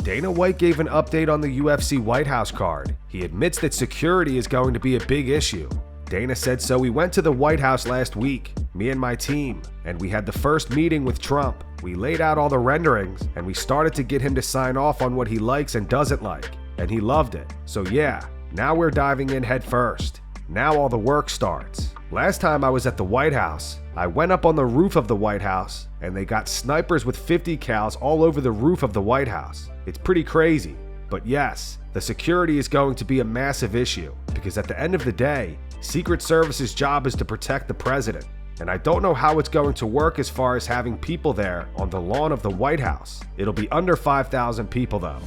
Dana White gave an update on the UFC White House card. He admits that security is going to be a big issue. Dana said, "So we went to the White House last week, me and my team, and we had the first meeting with Trump. We laid out all the renderings, and we started to get him to sign off on what he likes and doesn't like, and he loved it. So yeah, now we're diving in head first. Now all the work starts. Last time I was at the White House, I went up on the roof of the White House, and they got snipers with 50 cals all over the roof of the White House. It's pretty crazy. But yes, the security is going to be a massive issue, because at the end of the day, Secret Service's job is to protect the president. And I don't know how it's going to work as far as having people there on the lawn of the White House. It'll be under 5,000 people though."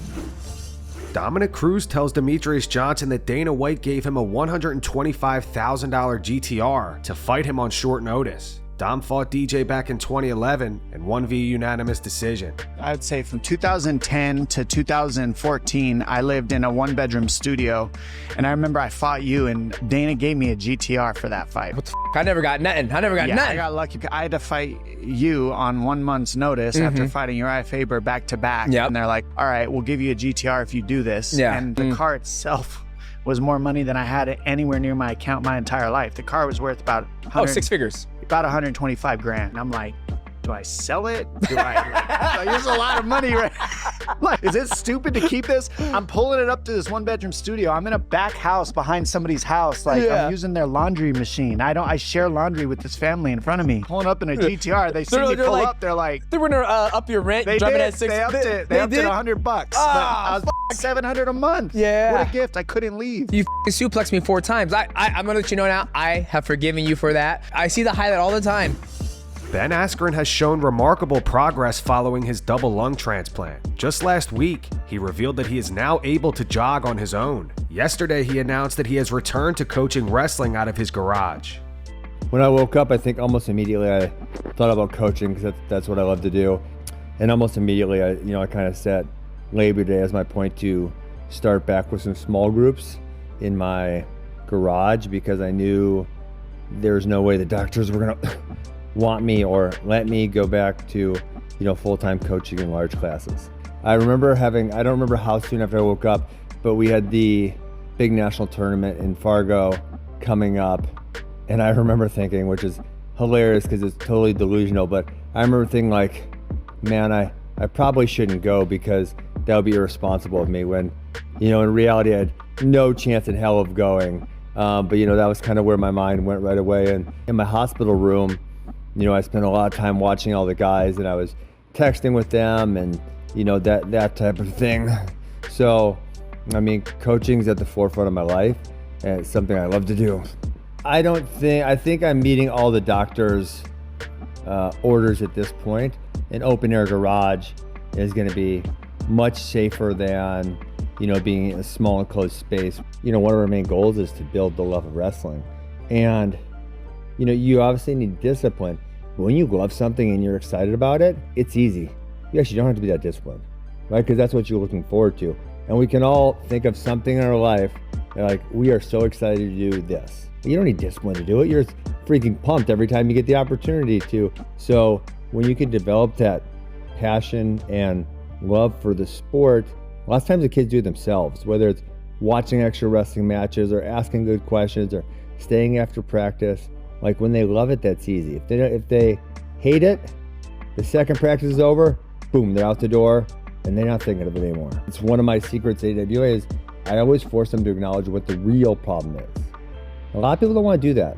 Dominick Cruz tells Demetrious Johnson that Dana White gave him a $125,000 GTR to fight him on short notice. Dom fought DJ back in 2011 and won via unanimous decision. I'd say from 2010 to 2014, I lived in a one-bedroom studio, and I remember I fought you, and Dana gave me a GTR for that fight. What the f? I never got nothing. I got lucky. I had to fight you on 1 month's notice after fighting Uriah Faber back-to-back, and they're like, all right, we'll give you a GTR if you do this. And the car itself was more money than I had anywhere near my account my entire life. The car was worth about 6 figures. About 125 grand. I'm like, do I sell it? Do I? Like, there's a lot of money, right? Like, is it stupid to keep this? I'm pulling it up to this one-bedroom studio. I'm in a back house behind somebody's house. Like, I'm using their laundry machine. I share laundry with this family in front of me. Pulling up in a GTR. They see me pull up. They're like, they were gonna up your rent. They driving did. At 6. They upped it. They upped it $100. But I was $700 a month. Yeah. What a gift. I couldn't leave. You suplexed me 4 times. I'm gonna let you know now. I have forgiven you for that. I see the highlight all the time. Ben Askren has shown remarkable progress following his double lung transplant. Just last week, he revealed that he is now able to jog on his own. Yesterday, he announced that he has returned to coaching wrestling out of his garage. When I woke up, I think almost immediately I thought about coaching because that's what I love to do. And almost immediately, I kind of set Labor Day as my point to start back with some small groups in my garage because I knew there's no way the doctors were gonna want me or let me go back to, full-time coaching in large classes. I don't remember how soon after I woke up, but we had the big national tournament in Fargo coming up. And I remember thinking, which is hilarious because it's totally delusional, but I remember thinking like, man, I probably shouldn't go because that would be irresponsible of me when, in reality, I had no chance in hell of going. But that was kind of where my mind went right away. And in my hospital room, I spent a lot of time watching all the guys and I was texting with them and, that type of thing. So, coaching's at the forefront of my life and it's something I love to do. I think I'm meeting all the doctor's orders at this point. An open air garage is going to be much safer than, being in a small enclosed space. One of our main goals is to build the love of wrestling. And, you obviously need discipline. But when you love something and you're excited about it, it's easy. You actually don't have to be that disciplined, right? Because that's what you're looking forward to. And we can all think of something in our life, like we are so excited to do this. You don't need discipline to do it. You're freaking pumped every time you get the opportunity to. So when you can develop that passion and love for the sport, lots of times the kids do it themselves, whether it's watching extra wrestling matches or asking good questions or staying after practice. Like when they love it, that's easy. If they hate it, the second practice is over, boom, they're out the door and they're not thinking of it anymore. It's one of my secrets at AWA is I always force them to acknowledge what the real problem is. A lot of people don't want to do that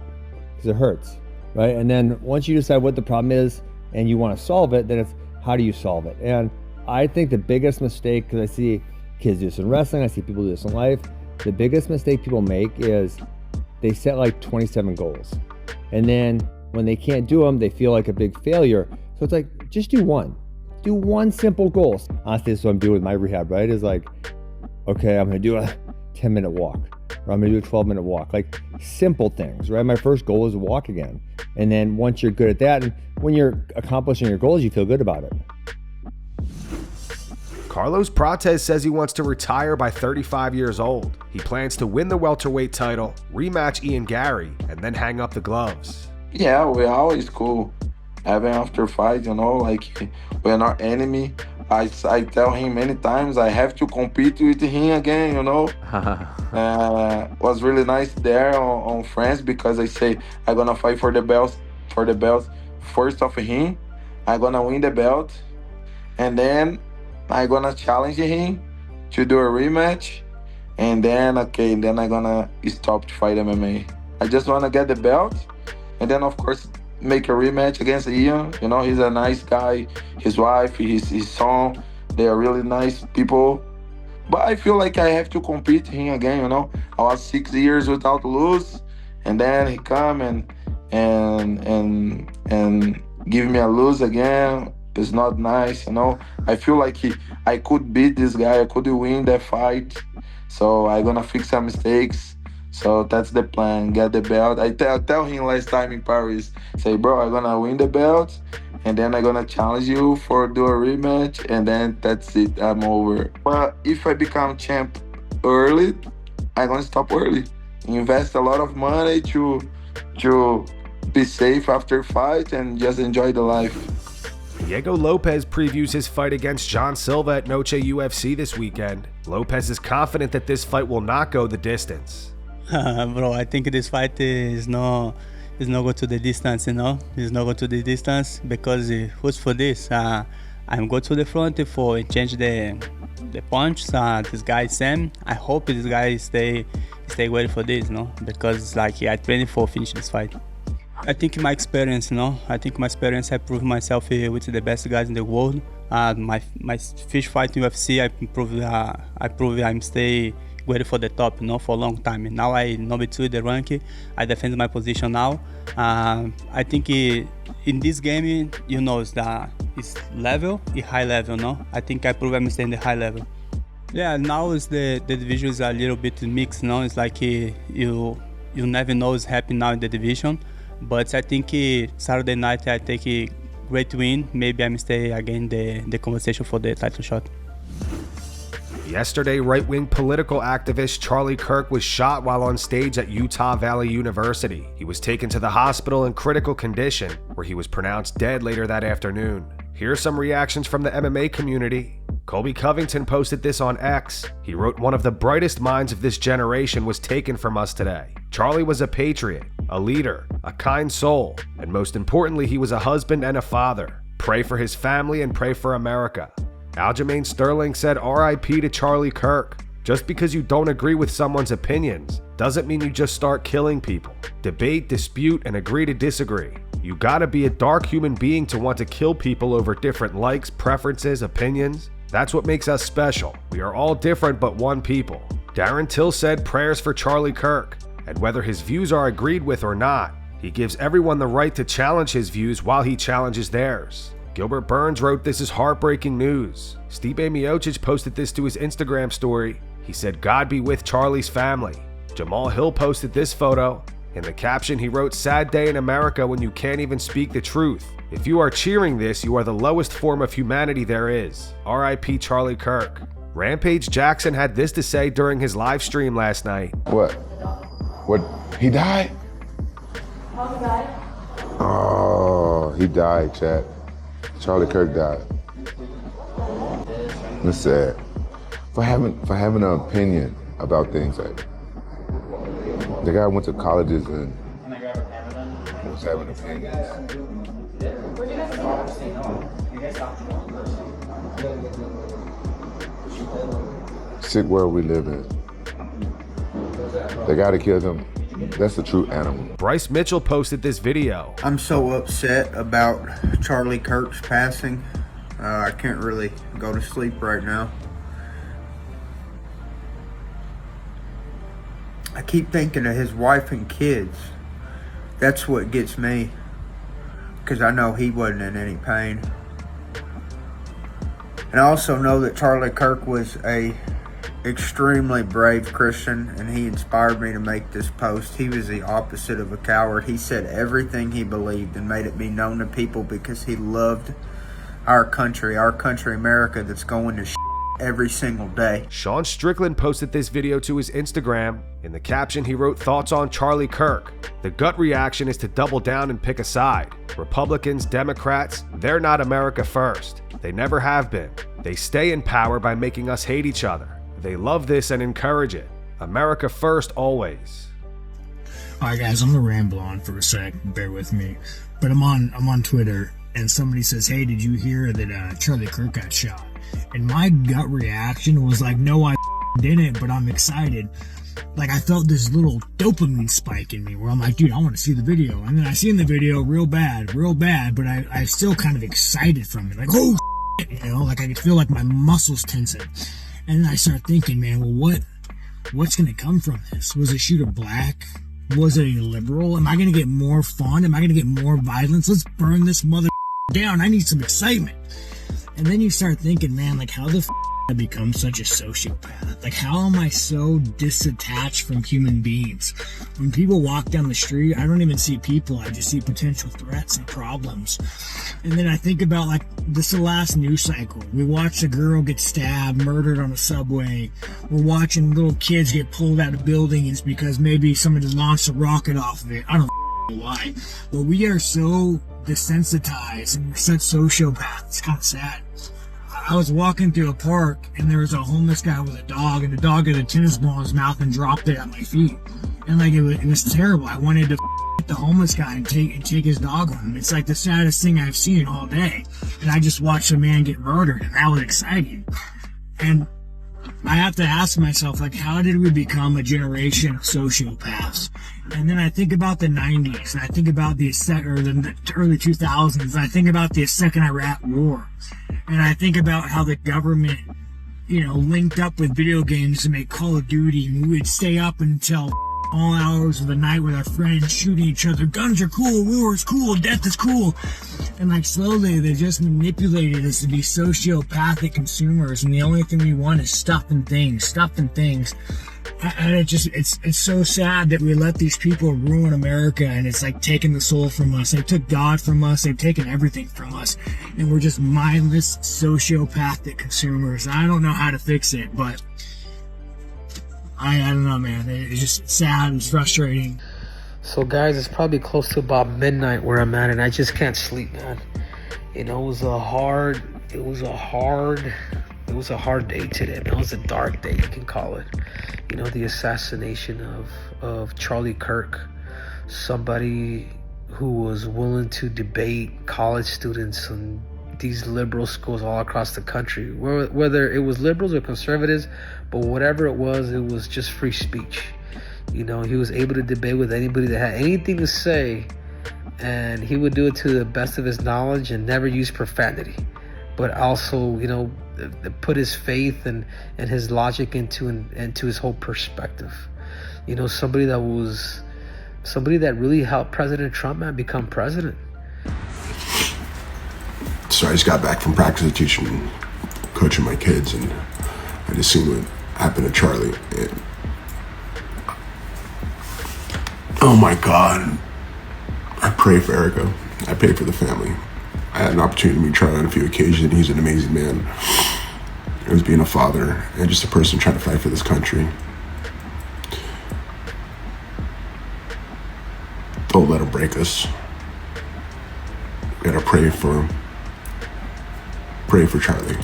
because it hurts, right? And then once you decide what the problem is and you want to solve it, then it's how do you solve it? And I think the biggest mistake, because I see kids do this in wrestling, I see people do this in life, the biggest mistake people make is they set like 27 goals. And then when they can't do them, they feel like a big failure. So it's like, just do one. Do one simple goal. Honestly, that's what I'm doing with my rehab, right? Is like, okay, I'm gonna do a 10-minute walk, or I'm gonna do a 12-minute walk. Like simple things, right? My first goal is to walk again. And then once you're good at that, and when you're accomplishing your goals, you feel good about it. Carlos Prates says he wants to retire by 35 years old. He plans to win the welterweight title, rematch Ian Gary, and then hang up the gloves. Yeah, we're always cool. Even after fight, like we're not enemy. I tell him many times I have to compete with him again, you know. Was really nice there on France because I say I'm gonna fight for the belt first of him. I'm gonna win the belt, and then I'm gonna challenge him to do a rematch, and then I'm gonna stop to fight MMA. I just wanna get the belt, and then of course make a rematch against Ian. You know, he's a nice guy. His wife, his son, they are really nice people. But I feel like I have to compete him again. You know, I was 6 years without lose, and then he come and give me a lose again. It's not nice, you know. I feel like I could beat this guy. I could win that fight. So I'm gonna fix some mistakes. So that's the plan, get the belt. I tell him last time in Paris, say, bro, I'm gonna win the belt, and then I'm gonna challenge you for do a rematch, and then that's it, I'm over. But if I become champ early, I'm gonna stop early. Invest a lot of money to be safe after fight and just enjoy the life. Diego Lopes previews his fight against Jean Silva at Noche UFC this weekend. Lopes is confident that this fight will not go the distance. Bro, I think this fight is not go to the distance, you know. It's not go to the distance because who's for this? I'm go to the front for change the punch. This guy Sam. I hope this guy stay ready for this, you know, because like I trained for finish this fight. I think my experience, you know. I think my experience I proved myself with the best guys in the world. My first fight in UFC, I prove I'm stay ready for the top, you know, for a long time. And now I number 2 in the rank. I defend my position now. I think in this game, you know, it's level, it's high level, no? I think I prove I'm staying the high level. Yeah, now is the division is a little bit mixed, no? It's like you never know what's happening now in the division. But I think Saturday night I take a great win. Maybe I'm stay again the conversation for the title shot. Yesterday, right-wing political activist Charlie Kirk was shot while on stage at Utah Valley University. He was taken to the hospital in critical condition, where he was pronounced dead later that afternoon. Here are some reactions from the MMA community. Colby Covington posted this on X. He wrote, "One of the brightest minds of this generation was taken from us today. Charlie was a patriot, a leader, a kind soul, and most importantly, he was a husband and a father. Pray for his family and pray for America." Aljamain Sterling said, "RIP to Charlie Kirk. Just because you don't agree with someone's opinions doesn't mean you just start killing people. Debate, dispute, and agree to disagree. You gotta be a dark human being to want to kill people over different likes, preferences, opinions. That's what makes us special. We are all different but one people." Darren Till said, "Prayers for Charlie Kirk. And whether his views are agreed with or not, he gives everyone the right to challenge his views while he challenges theirs." Gilbert Burns wrote, "This is heartbreaking news." Stipe Miocic posted this to his Instagram story. He said, "God be with Charlie's family." Jamal Hill posted this photo. In the caption, he wrote, "Sad day in America when you can't even speak the truth. If you are cheering this, you are the lowest form of humanity there is. RIP Charlie Kirk." Rampage Jackson had this to say during his live stream last night. What? He died? Oh, he died, chat. Charlie Kirk died. That's sad. For having an opinion about things. Like, the guy went to colleges and was having opinions. Sick world we live in. They gotta kill him. That's the true animal. Bryce Mitchell posted this video. "I'm so upset about Charlie Kirk's passing. I can't really go to sleep right now. I keep thinking of his wife and kids. That's what gets me, because I know he wasn't in any pain. And I also know that Charlie Kirk was a extremely brave Christian, and he inspired me to make this post. He was the opposite of a coward. He said everything he believed and made it be known to people because he loved our country, America, that's going to every single day." Sean Strickland posted this video to his Instagram. In the caption, he wrote, "Thoughts on Charlie Kirk. The gut reaction is to double down and pick a side. Republicans, Democrats, they're not America first. They never have been. They stay in power by making us hate each other. They love this and encourage it. America first always. All right, guys, I'm gonna ramble on for a sec. Bear with me. But I'm on Twitter, and somebody says, "Hey, did you hear that Charlie Kirk got shot?" And my gut reaction was like, "No, I didn't," but I'm excited. Like, I felt this little dopamine spike in me where I'm like, dude, I want to see the video. And then I seen the video real bad, but I still kind of excited from it. Like, oh, shit, you know, like I could feel like my muscles tensing. And then I start thinking, man, well, what's going to come from this? Was a shooter black? Was it a liberal? Am I going to get more fun? Am I going to get more violence? Let's burn this mother down. I need some excitement. And then you start thinking, man, like, how the I become such a sociopath? Like, how am I so disattached from human beings? When people walk down the street, I don't even see people. I just see potential threats and problems. And then I think about, like, this is the last news cycle. We watched a girl get stabbed, murdered on a subway. We're watching little kids get pulled out of buildings because maybe somebody launched a rocket off of it. I don't know why. But we are so desensitized and we're such sociopaths. It's kind of sad. I was walking through a park and there was a homeless guy with a dog, and the dog had a tennis ball in his mouth and dropped it at my feet. And like, it was terrible. I wanted to hit the homeless guy and take his dog home. It's like the saddest thing I've seen all day. And I just watched a man get murdered, and that was exciting. And I have to ask myself, like, how did we become a generation of sociopaths? And then I think about the 90s, and I think about the early 2000s, and I think about the second Iraq war. And I think about how the government, you know, linked up with video games to make Call of Duty, and we would stay up until all hours of the night with our friends shooting each other. Guns are cool, war is cool, death is cool. And like, slowly they just manipulated us to be sociopathic consumers, and the only thing we want is stuff and things. And it's so sad that we let these people ruin America, and it's like taking the soul from us. They took God from us. They've taken everything from us, and we're just mindless sociopathic consumers. I don't know how to fix it, but I don't know, man. It's just sad. It's frustrating. So guys, it's probably close to about midnight where I'm at, and I just can't sleep, man. You know, it was a hard day today, man. It was a dark day, you can call it. You know, the assassination of Charlie Kirk, somebody who was willing to debate college students in these liberal schools all across the country, whether it was liberals or conservatives, but whatever it was just free speech. You know, he was able to debate with anybody that had anything to say, and he would do it to the best of his knowledge and never use profanity, but also, you know, put his faith and his logic into his whole perspective. You know, somebody that really helped President Trump, man, become president. So I just got back from practice teaching, coaching my kids, and I just seen what happened to Charlie. And oh my God, I pray for Erica. I pray for the family. I had an opportunity to meet Charlie on a few occasions. He's an amazing man. As being a father and just a person trying to fight for this country. Don't let him break us. We gotta pray for Charlie.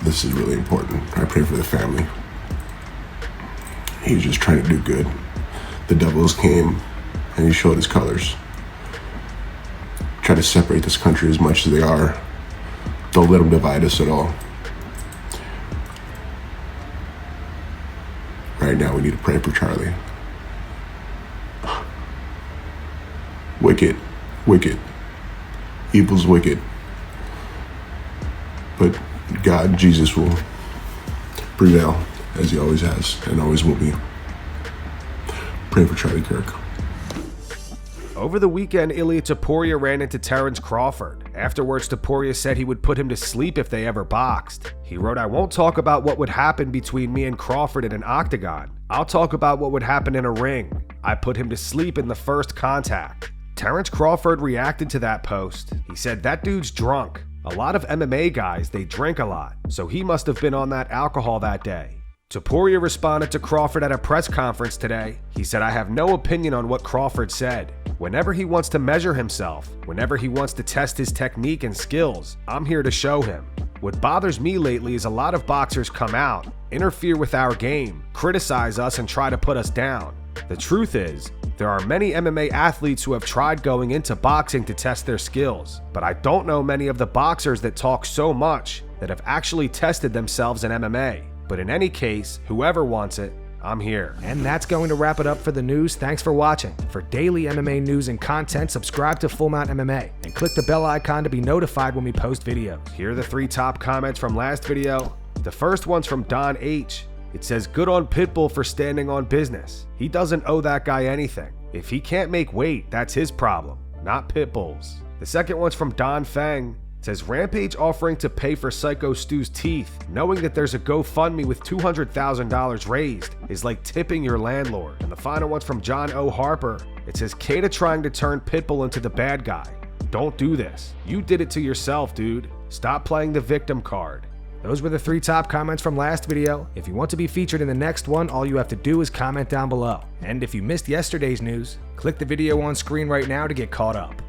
This is really important. I pray for the family. He's just trying to do good. The devils came and he showed his colors. Try to separate this country as much as they are. Don't let them divide us at all. Right now, we need to pray for Charlie. Wicked. Evil's wicked. But God, Jesus will prevail, as he always has and always will be. Pray for Charlie Kirk. Over the weekend, Ilia Topuria ran into Terence Crawford. Afterwards, Topuria said he would put him to sleep if they ever boxed. He wrote, "I won't talk about what would happen between me and Crawford in an octagon. I'll talk about what would happen in a ring. I put him to sleep in the first contact." Terence Crawford reacted to that post. He said, "That dude's drunk. A lot of MMA guys, they drink a lot, so he must have been on that alcohol that day." Topuria responded to Crawford at a press conference today. He said, "I have no opinion on what Crawford said. Whenever he wants to measure himself, whenever he wants to test his technique and skills, I'm here to show him. What bothers me lately is a lot of boxers come out, interfere with our game, criticize us, and try to put us down. The truth is, there are many MMA athletes who have tried going into boxing to test their skills, but I don't know many of the boxers that talk so much that have actually tested themselves in MMA. But in any case, whoever wants it, I'm here. And that's going to wrap it up for the news. Thanks for watching. For daily MMA news and content, subscribe to Full Mount MMA and click the bell icon to be notified when we post videos. Here are the 3 top comments from last video. The first one's from Don H. It says, good on Pitbull for standing on business. He doesn't owe that guy anything. If he can't make weight, that's his problem, not Pitbull's. The second one's from Don Feng. It says, Rampage offering to pay for Psycho Stu's teeth, knowing that there's a GoFundMe with $200,000 raised, is like tipping your landlord. And the final one's from John O. Harper. It says, Kata trying to turn Pitbull into the bad guy. Don't do this. You did it to yourself, dude. Stop playing the victim card. Those were the 3 top comments from last video. If you want to be featured in the next one, all you have to do is comment down below. And if you missed yesterday's news, click the video on screen right now to get caught up.